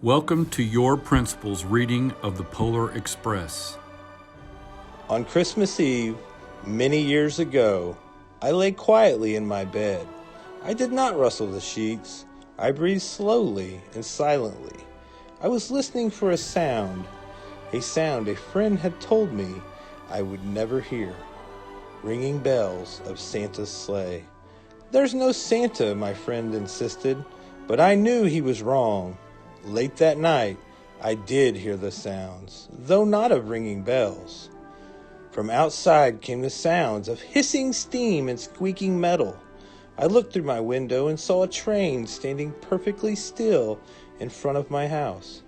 Welcome to your principal's reading of the Polar Express. On Christmas Eve, many years ago, I lay quietly in my bed. I did not rustle the sheets. I breathed slowly and silently. I was listening for a sound a friend had told me I would never hear. Ringing bells of Santa's sleigh. "There's no Santa," my friend insisted, but I knew he was wrong. Late that night, I did hear the sounds, though not of ringing bells. From outside came the sounds of hissing steam and squeaking metal. I looked through my window and saw a train standing perfectly still in front of my house.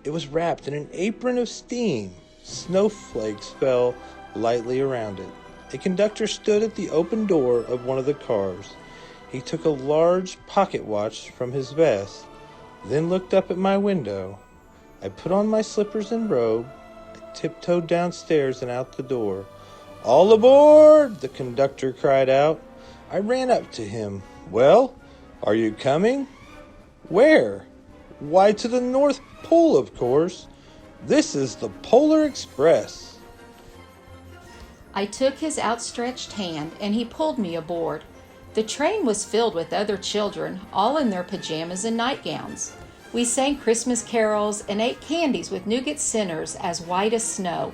It was wrapped in an apron of steam. Snowflakes fell lightly around it. A conductor stood at the open door of one of the cars. He took a large pocket watch from his vest, then looked up at my window. I put on my slippers and robe. I tiptoed downstairs and out the door. "All aboard!" the conductor cried out. I ran up to him. "Well, are you coming?" "Where?" "Why, to the North Pole, of course. This is the Polar Express." I took his outstretched hand and he pulled me aboard. The train was filled with other children, all in their pajamas and nightgowns. We sang Christmas carols and ate candies with nougat centers as white as snow.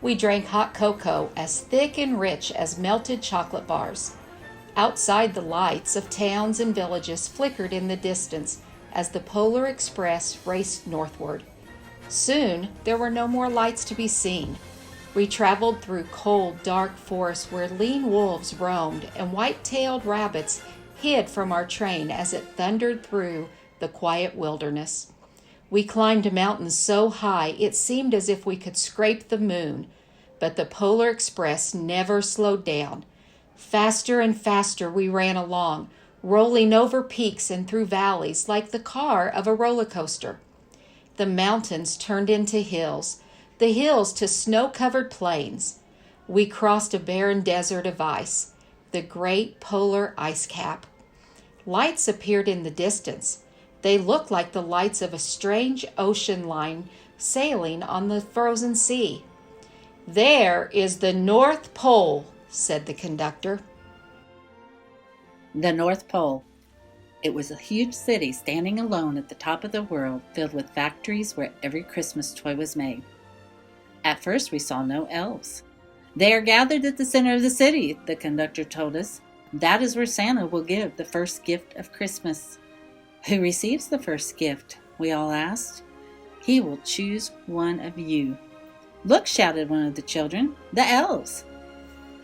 We drank hot cocoa as thick and rich as melted chocolate bars. Outside, the lights of towns and villages flickered in the distance as the Polar Express raced northward. Soon, there were no more lights to be seen. We traveled through cold, dark forests where lean wolves roamed and white-tailed rabbits hid from our train as it thundered through the quiet wilderness. We climbed mountains so high it seemed as if we could scrape the moon, but the Polar Express never slowed down. Faster and faster we ran along, rolling over peaks and through valleys like the car of a roller coaster. The mountains turned into hills, the hills to snow-covered plains. We crossed a barren desert of ice, the great polar ice cap. Lights appeared in the distance. They looked like the lights of a strange ocean line sailing on the frozen sea. "There is the North Pole," said the conductor. The North Pole. It was a huge city standing alone at the top of the world, filled with factories where every Christmas toy was made. At first we saw no elves. "They are gathered at the center of the city," the conductor told us. "That is where Santa will give the first gift of Christmas." "Who receives the first gift?" we all asked. "He will choose one of you." "Look," shouted one of the children, "the elves!"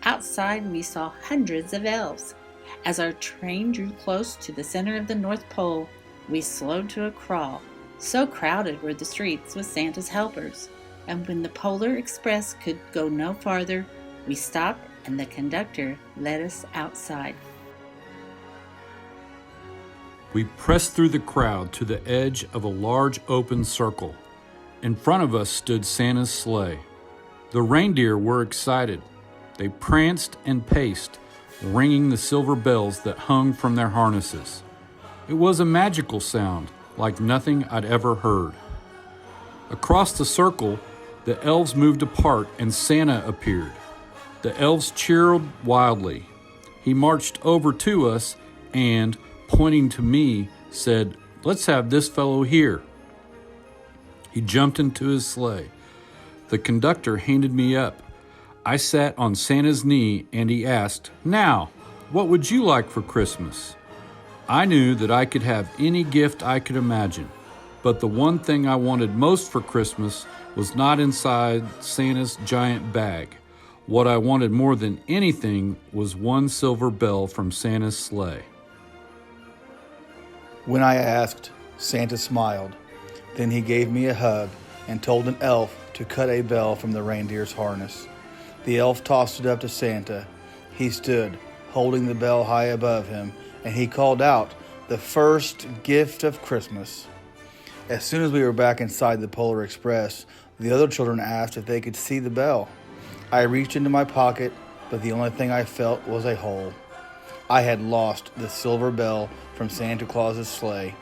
Outside we saw hundreds of elves. As our train drew close to the center of the North Pole, we slowed to a crawl. So crowded were the streets with Santa's helpers. And when the Polar Express could go no farther, we stopped and the conductor led us outside. We pressed through the crowd to the edge of a large open circle. In front of us stood Santa's sleigh. The reindeer were excited. They pranced and paced, ringing the silver bells that hung from their harnesses. It was a magical sound, like nothing I'd ever heard. Across the circle, the elves moved apart and Santa appeared. The elves cheered wildly. He marched over to us and, pointing to me, said, "Let's have this fellow here." He jumped into his sleigh. The conductor handed me up. I sat on Santa's knee and he asked, "Now, what would you like for Christmas?" I knew that I could have any gift I could imagine, but the one thing I wanted most for Christmas was not inside Santa's giant bag. What I wanted more than anything was one silver bell from Santa's sleigh. When I asked, Santa smiled. Then he gave me a hug and told an elf to cut a bell from the reindeer's harness. The elf tossed it up to Santa. He stood, holding the bell high above him, and he called out, "The first gift of Christmas." As soon as we were back inside the Polar Express, the other children asked if they could see the bell. I reached into my pocket, but the only thing I felt was a hole. I had lost the silver bell from Santa Claus's sleigh.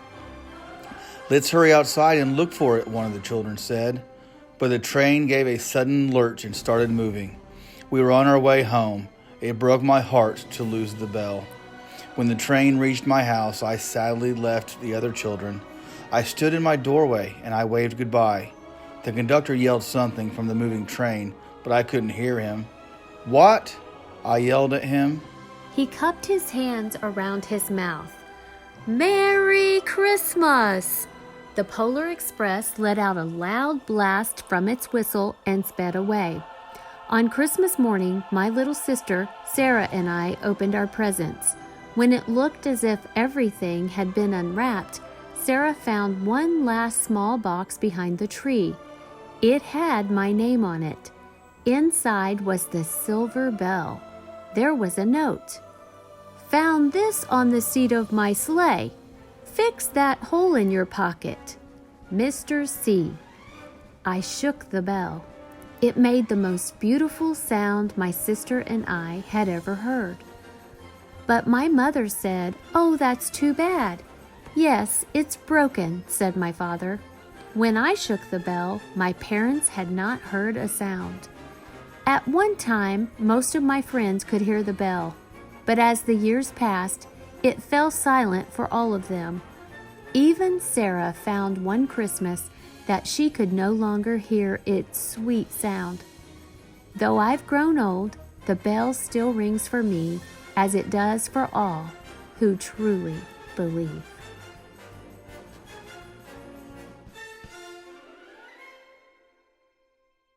"Let's hurry outside and look for it," one of the children said. But the train gave a sudden lurch and started moving. We were on our way home. It broke my heart to lose the bell. When the train reached my house, I sadly left the other children. I stood in my doorway and I waved goodbye. The conductor yelled something from the moving train, but I couldn't hear him. "What?" I yelled at him. He cupped his hands around his mouth. "Merry Christmas!" The Polar Express let out a loud blast from its whistle and sped away. On Christmas morning, my little sister, Sarah, and I opened our presents. When it looked as if everything had been unwrapped, Sarah found one last small box behind the tree. It had my name on it. Inside was the silver bell. There was a note. "Found this on the seat of my sleigh. Fix that hole in your pocket. Mr. C." I shook the bell. It made the most beautiful sound my sister and I had ever heard. But my mother said, "Oh, that's too bad." "Yes, it's broken," said my father. When I shook the bell, my parents had not heard a sound. At one time, most of my friends could hear the bell, but as the years passed, it fell silent for all of them. Even Sarah found one Christmas that she could no longer hear its sweet sound. Though I've grown old, the bell still rings for me as it does for all who truly believe.